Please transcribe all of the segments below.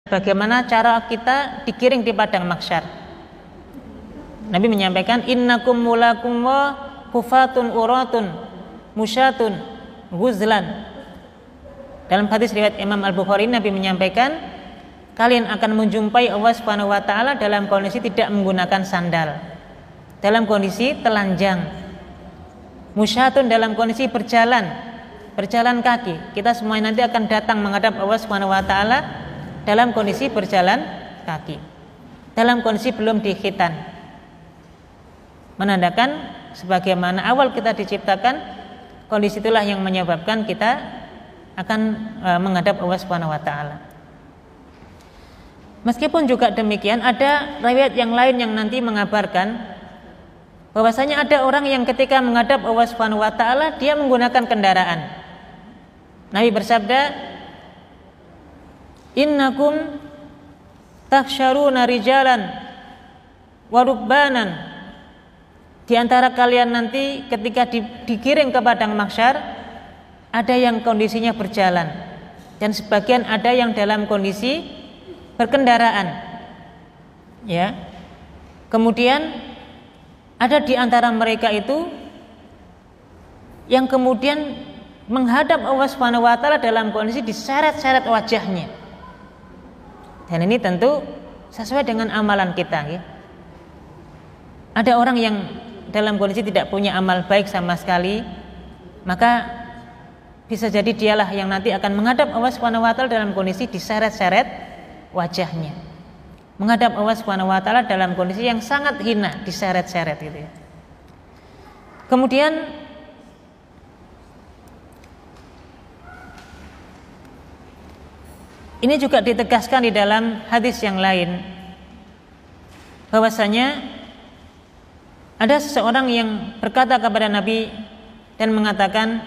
bagaimana cara kita digiring di padang mahsyar. Nabi menyampaikan, innakum mulakum wa hufatun uratun musyatun ghuzlan. Dalam hadis riwayat Imam Al-Bukhari, Nabi menyampaikan, kalian akan menjumpai Allah Subhanahu wa taala dalam kondisi tidak menggunakan sandal, dalam kondisi telanjang, musyatun dalam kondisi berjalan kaki. Kita semua nanti akan datang menghadap Allah Subhanahu wa taala dalam kondisi berjalan kaki, dalam kondisi belum dikhitan, menandakan sebagaimana awal kita diciptakan, kondisi itulah yang menyebabkan kita akan menghadap Allah Subhanahu wa taala. Meskipun juga demikian, ada riwayat yang lain yang nanti mengabarkan bahwasanya ada orang yang ketika menghadap Allah Subhanahu wa taala dia menggunakan kendaraan. Nabi bersabda, innakum takhsyaruna rijalan wa rubbanan. Di antara kalian nanti ketika digiring ke padang mahsyar, ada yang kondisinya berjalan dan sebagian ada yang dalam kondisi berkendaraan. Ya. Kemudian ada di antara mereka itu yang kemudian menghadap Allah Subhanahu wa taala dalam kondisi diseret-seret wajahnya. Dan ini tentu sesuai dengan amalan kita, ya. Ada orang yang dalam kondisi tidak punya amal baik sama sekali, maka bisa jadi dialah yang nanti akan menghadap Allah Subhanahu wa taala dalam kondisi diseret-seret wajahnya. Menghadap Allah Subhanahu wa taala dalam kondisi yang sangat hina, diseret-seret gitu ya. Kemudian ini juga ditegaskan di dalam hadis yang lain bahwasanya ada seseorang yang berkata kepada Nabi dan mengatakan,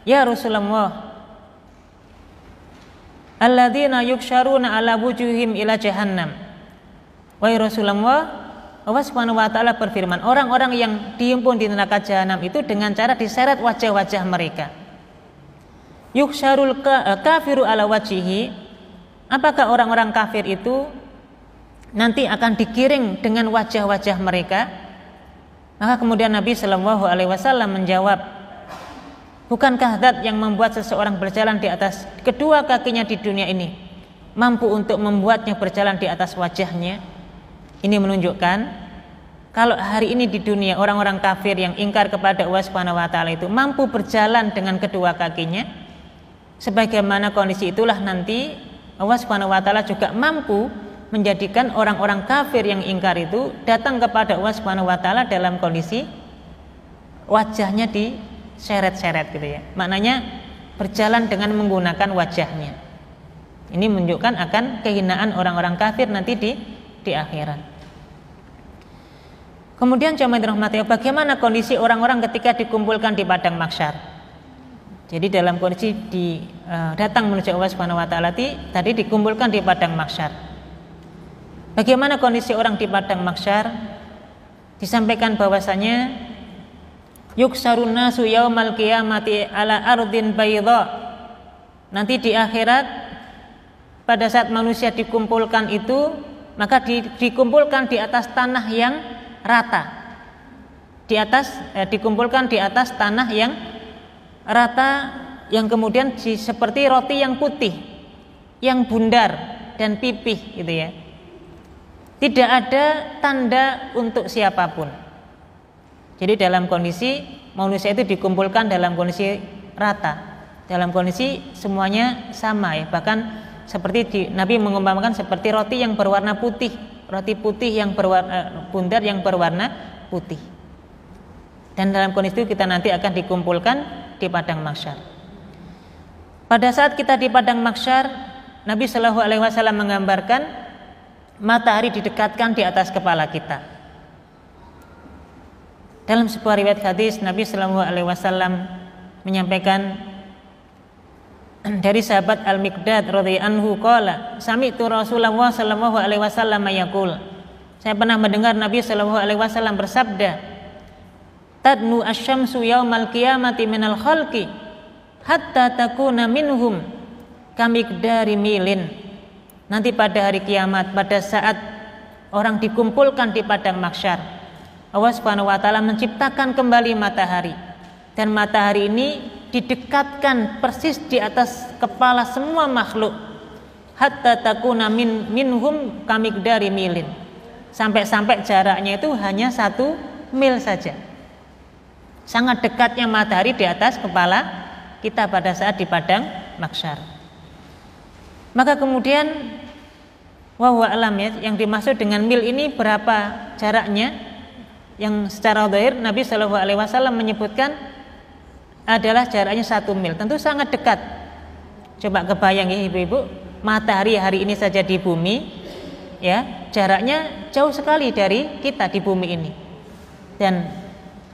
ya Rasulullah, alladzina yuksharuna ala wujuhim ila jahannam. Wahai Rasulullah, Allah Subhanahu wa taala berfirman, orang-orang yang dihimpun di neraka jahanam itu dengan cara diseret wajah-wajah mereka. Yuksharul kafiru ala wajihi. Apakah orang-orang kafir itu nanti akan digiring dengan wajah-wajah mereka? Maka kemudian Nabi Shallallahu Alaihi Wasallam menjawab, bukankah zat yang membuat seseorang berjalan di atas kedua kakinya di dunia ini mampu untuk membuatnya berjalan di atas wajahnya? Ini menunjukkan kalau hari ini di dunia orang-orang kafir yang ingkar kepada Allah Subhanahu wa taala itu mampu berjalan dengan kedua kakinya, sebagaimana kondisi itulah nanti Allah Subhanahu wa taala juga mampu menjadikan orang-orang kafir yang ingkar itu datang kepada Allah Subhanahu wa taala dalam kondisi wajahnya diseret-seret gitu ya. Maknanya berjalan dengan menggunakan wajahnya. Ini menunjukkan akan kehinaan orang-orang kafir nanti di akhirat. Kemudian jamaah dirahmati, bagaimana kondisi orang-orang ketika dikumpulkan di padang mahsyar? Jadi dalam kondisi datang menuju Allah Subhanahu wa taala tadi dikumpulkan di padang mahsyar. Bagaimana kondisi orang di padang mahsyar? Disampaikan bahwasanya yuksarun nasu yaumal qiyamati ala ardin bayda. Nanti di akhirat pada saat manusia dikumpulkan itu, maka dikumpulkan di atas tanah yang rata. Dikumpulkan di atas tanah yang rata, yang kemudian seperti roti yang putih, yang bundar dan pipih gitu ya. Tidak ada tanda untuk siapapun. Jadi dalam kondisi manusia itu dikumpulkan dalam kondisi rata, dalam kondisi semuanya sama ya. Bahkan seperti Nabi mengumpamakan seperti roti yang berwarna putih, roti putih yang berwarna bundar yang berwarna putih. Dan dalam kondisi itu kita nanti akan dikumpulkan di padang mahsyar. Pada saat kita di padang mahsyar, Nabi Shallallahu Alaihi Wasallam menggambarkan matahari didekatkan di atas kepala kita. Dalam sebuah riwayat hadis, Nabi Shallallahu Alaihi Wasallam menyampaikan dari sahabat Al-Miqdad radhiyallahu anhu qala, sami'tu Rasulullah Shallallahu Alaihi Wasallam yaqul, saya pernah mendengar Nabi Shallallahu Alaihi Wasallam bersabda, tadnu asyamsu yaumal qiyamati minal khalqi hatta takuna minhum kamiqdari milin nanti pada hari kiamat, pada saat orang dikumpulkan di padang mahsyar, Allah Subhanahu wa taala menciptakan kembali matahari, dan matahari ini didekatkan persis di atas kepala semua makhluk, hatta takuna minhum kamigdari milin, sampai jaraknya itu hanya 1 mil saja. Sangat dekatnya matahari di atas kepala kita pada saat di padang mahsyar. Maka kemudian wallahu a'lam ya, yang dimaksud dengan mil ini berapa jaraknya? Yang secara zahir Nabi Shallallahu Alaihi Wasallam menyebutkan adalah jaraknya 1 mil. Tentu sangat dekat. Coba kebayang ya ibu-ibu, matahari hari ini saja di bumi, ya jaraknya jauh sekali dari kita di bumi ini. Dan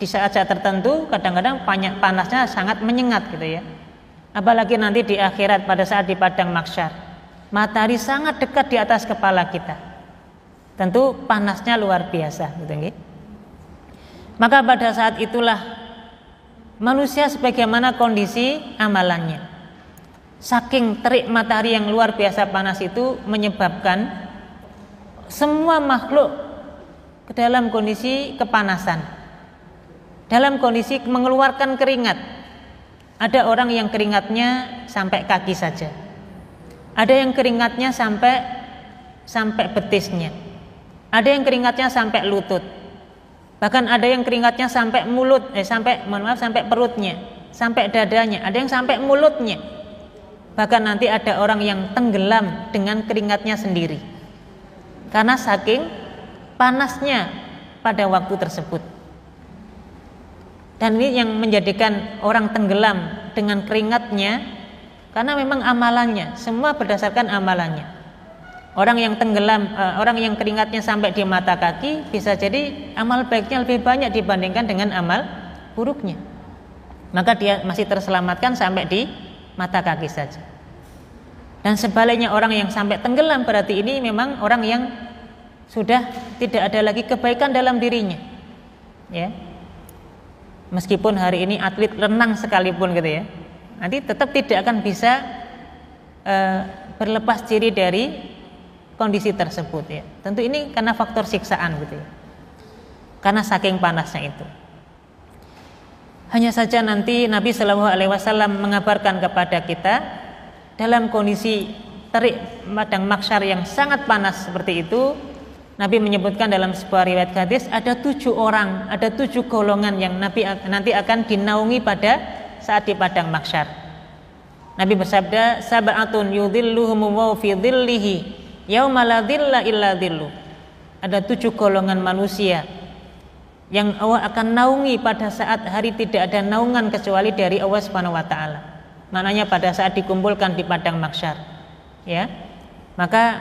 di saat-saat tertentu kadang-kadang panasnya sangat menyengat gitu ya. Apalagi nanti di akhirat pada saat di padang mahsyar, matahari sangat dekat di atas kepala kita. Tentu panasnya luar biasa gitu nggih. Maka pada saat itulah manusia sebagaimana kondisi amalannya. Saking terik matahari yang luar biasa panas itu menyebabkan semua makhluk ke dalam kondisi kepanasan, dalam kondisi mengeluarkan keringat. Ada orang yang keringatnya sampai kaki saja, ada yang keringatnya sampai betisnya, ada yang keringatnya sampai lutut, bahkan ada yang keringatnya sampai sampai perutnya, sampai dadanya, ada yang sampai mulutnya. Bahkan nanti ada orang yang tenggelam dengan keringatnya sendiri karena saking panasnya pada waktu tersebut. Dan ini yang menjadikan orang tenggelam dengan keringatnya, karena memang amalannya, semua berdasarkan amalannya. Orang yang tenggelam, orang yang keringatnya sampai di mata kaki, bisa jadi amal baiknya lebih banyak dibandingkan dengan amal buruknya. Maka dia masih terselamatkan sampai di mata kaki saja. Dan sebaliknya orang yang sampai tenggelam, berarti ini memang orang yang sudah tidak ada lagi kebaikan dalam dirinya. Ya. Meskipun hari ini atlet renang sekalipun gitu ya, nanti tetap tidak akan bisa berlepas diri dari kondisi tersebut ya. Tentu ini karena faktor siksaan gitu ya, karena saking panasnya itu. Hanya saja nanti Nabi Shallallahu Alaihi Wasallam mengabarkan kepada kita dalam kondisi terik padang mahsyar yang sangat panas seperti itu, Nabi menyebutkan dalam sebuah riwayat hadis ada 7 orang, ada 7 golongan yang Nabi nanti akan dinaungi pada saat di padang mahsyar. Nabi bersabda, sab'atun yudhilluhumullahu fi dhillihi yauma la dhilla illa dhillu. Ada 7 golongan manusia yang Allah akan naungi pada saat hari tidak ada naungan kecuali dari Allah Subhanahu wa taala. Maknanya pada saat dikumpulkan di padang mahsyar. Ya. Maka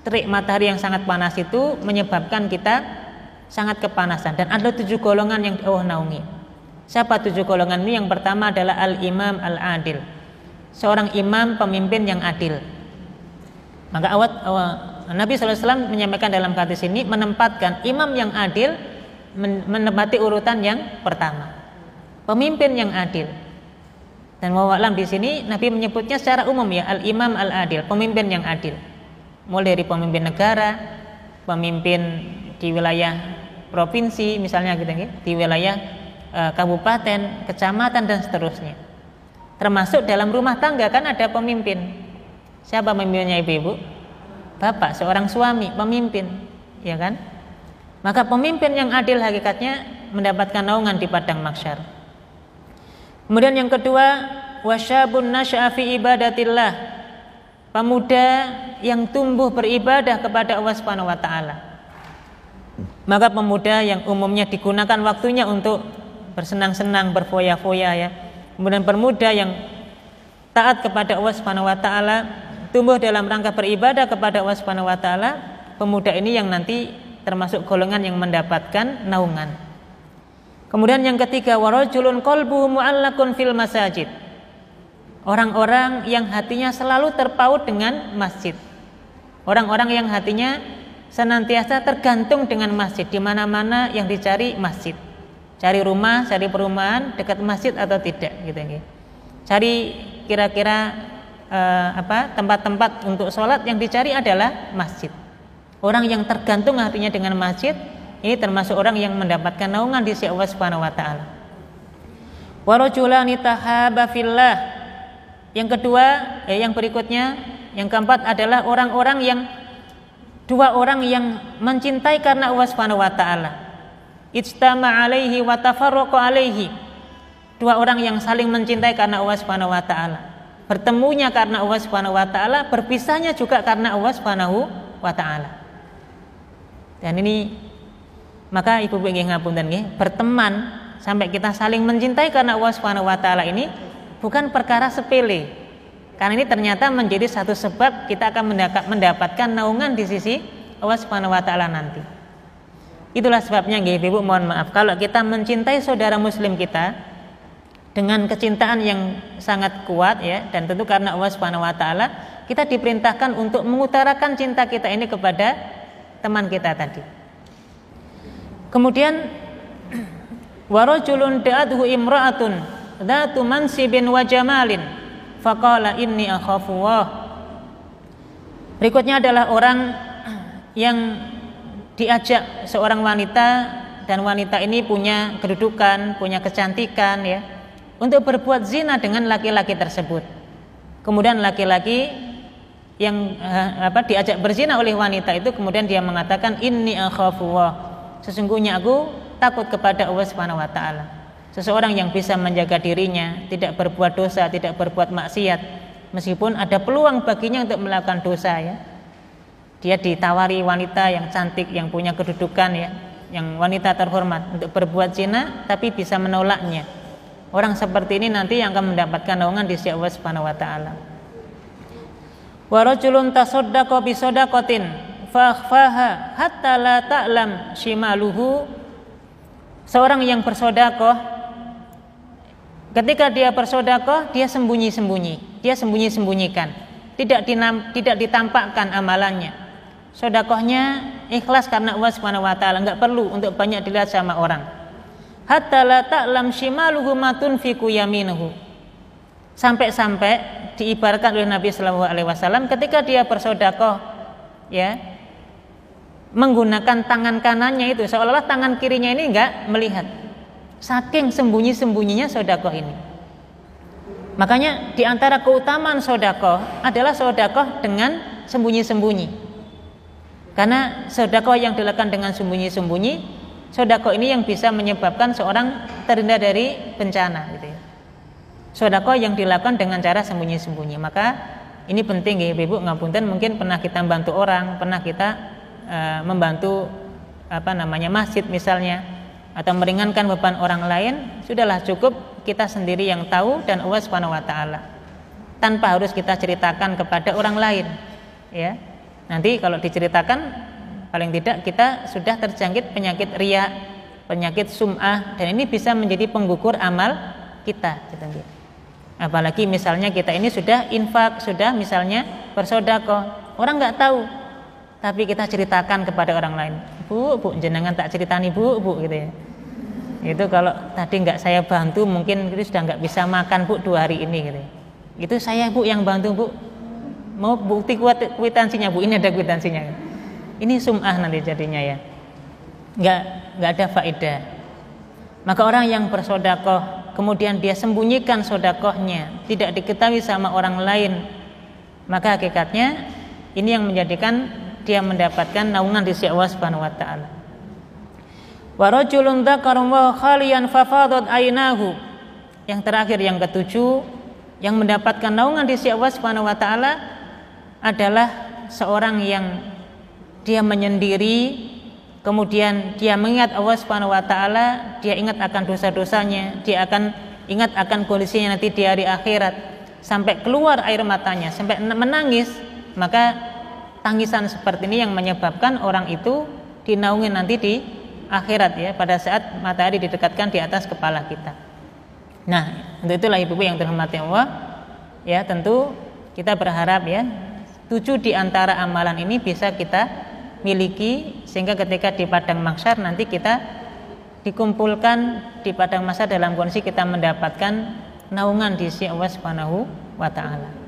terik matahari yang sangat panas itu menyebabkan kita sangat kepanasan, dan ada 7 golongan yang Allah naungi. Siapa 7 golongan ini? Yang pertama adalah al-imam al-adil, seorang imam pemimpin yang adil. Maka Nabi SAW menyampaikan dalam hadis ini, menempatkan imam yang adil menempati urutan yang pertama, pemimpin yang adil. Dan wawalam di sini Nabi menyebutnya secara umum ya, al-imam al-adil, pemimpin yang adil. Mulai dari pemimpin negara, pemimpin di wilayah provinsi misalnya gitu ya, di wilayah kabupaten, kecamatan dan seterusnya. Termasuk dalam rumah tangga kan ada pemimpin. Siapa pemimpinnya ibu-ibu? Bapak, seorang suami, pemimpin, ya kan? Maka pemimpin yang adil hakikatnya mendapatkan naungan di padang mahsyar. Kemudian yang kedua, wasyabun nasya'a fi ibadatillah, pemuda yang tumbuh beribadah kepada Allah Subhanahu wa taala. Maka pemuda yang umumnya digunakan waktunya untuk bersenang-senang, berfoya-foya ya. Kemudian pemuda yang taat kepada Allah Subhanahu wa taala, tumbuh dalam rangka beribadah kepada Allah Subhanahu wa taala, pemuda ini yang nanti termasuk golongan yang mendapatkan naungan. Kemudian yang ketiga, warajulun qalbuhu mu'allaqun fil masajid, orang-orang yang hatinya selalu terpaut dengan masjid. Orang-orang yang hatinya senantiasa tergantung dengan masjid, di mana-mana yang dicari masjid. Cari rumah, cari perumahan dekat masjid atau tidak gitu. Cari kira-kira tempat-tempat untuk sholat, yang dicari adalah masjid. Orang yang tergantung hatinya dengan masjid, ini termasuk orang yang mendapatkan naungan di sisi Allah Subhanahu wa taala. Wa rajulani tahaba fillah. Yang kedua, yang berikutnya, yang keempat adalah dua orang yang mencintai karena Allah Subhanahu wa taala. Ijtama alaihi wa tafarraqa alaihi. Dua orang yang saling mencintai karena Allah Subhanahu wa taala. Bertemunya karena Allah Subhanahu wa taala, berpisahnya juga karena Allah Subhanahu wa taala. Dan ini maka ibu-ibu nggih ngapunten nggih, berteman sampai kita saling mencintai karena Allah Subhanahu wa taala ini bukan perkara sepele. Karena ini ternyata menjadi satu sebab kita akan mendapatkan naungan di sisi Allah Subhanahu wa taala nanti. Itulah sebabnya nggih ibu, mohon maaf kalau kita mencintai saudara muslim kita dengan kecintaan yang sangat kuat ya, dan tentu karena Allah Subhanahu wa taala, kita diperintahkan untuk mengutarakan cinta kita ini kepada teman kita tadi. Kemudian wa rajulun da'athu imra'atun dzatu mansibin wa jamalin faqala inni akhafullah. Berikutnya adalah orang yang diajak seorang wanita, dan wanita ini punya kedudukan, punya kecantikan ya, untuk berbuat zina dengan laki-laki tersebut. Kemudian laki-laki yang diajak berzina oleh wanita itu kemudian dia mengatakan inni akhafullah, sesungguhnya aku takut kepada Allah Subhanahu wa taala. Seseorang yang bisa menjaga dirinya, tidak berbuat dosa, tidak berbuat maksiat, meskipun ada peluang baginya untuk melakukan dosa ya. Dia ditawari wanita yang cantik, yang punya kedudukan ya, yang wanita terhormat untuk berbuat zina, tapi bisa menolaknya. Orang seperti ini nanti yang akan mendapatkan naungan di sisi Allah Subhanahu wa taala. Wa rajulun tasaddaqa bi shadaqatin fa akhfaha hatta la ta'lam shimaluhu. Seorang yang bersedekah, ketika dia bersedekah, dia sembunyi-sembunyi, dia sembunyi-sembunyikan, tidak ditampakkan amalannya. Sedekahnya ikhlas karena Allah Subhanahu wa taala, enggak perlu untuk banyak dilihat sama orang. Hatta la ta'lam shimaluhu ma tunfiqu yaminuhu. Sampai-sampai diibaratkan oleh Nabi sallallahu alaihi wasallam ketika dia bersedekah ya, menggunakan tangan kanannya itu seolah-olah tangan kirinya ini enggak melihat. Saking sembunyi-sembunyinya sedekah ini. Makanya di antara keutamaan sedekah adalah sedekah dengan sembunyi-sembunyi. Karena sedekah yang dilakukan dengan sembunyi-sembunyi, sedekah ini yang bisa menyebabkan seorang terhindar dari bencana gitu ya. Sedekah yang dilakukan dengan cara sembunyi-sembunyi. Maka ini penting ya Ibu, ngapunten, mungkin pernah kita membantu orang, pernah kita membantu masjid misalnya, atau meringankan beban orang lain, sudahlah cukup kita sendiri yang tahu dan Allah Subhanahu wa taala. Tanpa harus kita ceritakan kepada orang lain ya. Nanti kalau diceritakan paling tidak kita sudah terjangkit penyakit riya, penyakit sum'ah, dan ini bisa menjadi penggugur amal kita gitu. Apalagi misalnya kita ini sudah infak, sudah misalnya bersedekah, orang nggak tahu, tapi kita ceritakan kepada orang lain, bu jenengan tak ceritani bu gitu ya. Itu kalau tadi nggak saya bantu mungkin itu sudah nggak bisa makan bu 2 hari ini gitu ya. Itu saya bu yang bantu bu, mau bukti kwitansinya bu, ini ada kwitansinya. Ini sum'ah nanti jadinya ya, nggak ada faedah. Maka orang yang bersedekah kemudian dia sembunyikan sedekahnya, tidak diketahui sama orang lain, maka hakikatnya ini yang menjadikan dia mendapatkan naungan di sisi Allah Subhanahu wa taala. Wa rajulun dzakara wa khaliyan fafadat ainahu. Yang terakhir, yang ketujuh, yang mendapatkan naungan di sisi Allah Subhanahu wa taala adalah seorang yang dia menyendiri, kemudian dia mengingat Allah Subhanahu wa taala, dia ingat akan dosa-dosanya, dia akan ingat akan kondisinya nanti di hari akhirat, sampai keluar air matanya, sampai menangis. Maka tangisan seperti ini yang menyebabkan orang itu dinaungi nanti di akhirat ya, pada saat matahari didekatkan di atas kepala kita. Nah, untuk itulah ibu-ibu yang dirahmati Allah ya, tentu kita berharap ya 7 di antara amalan ini bisa kita miliki, sehingga ketika di padang mahsyar nanti kita dikumpulkan di padang mahsyar dalam kondisi kita mendapatkan naungan di sisi Allah Subhanahu wa taala.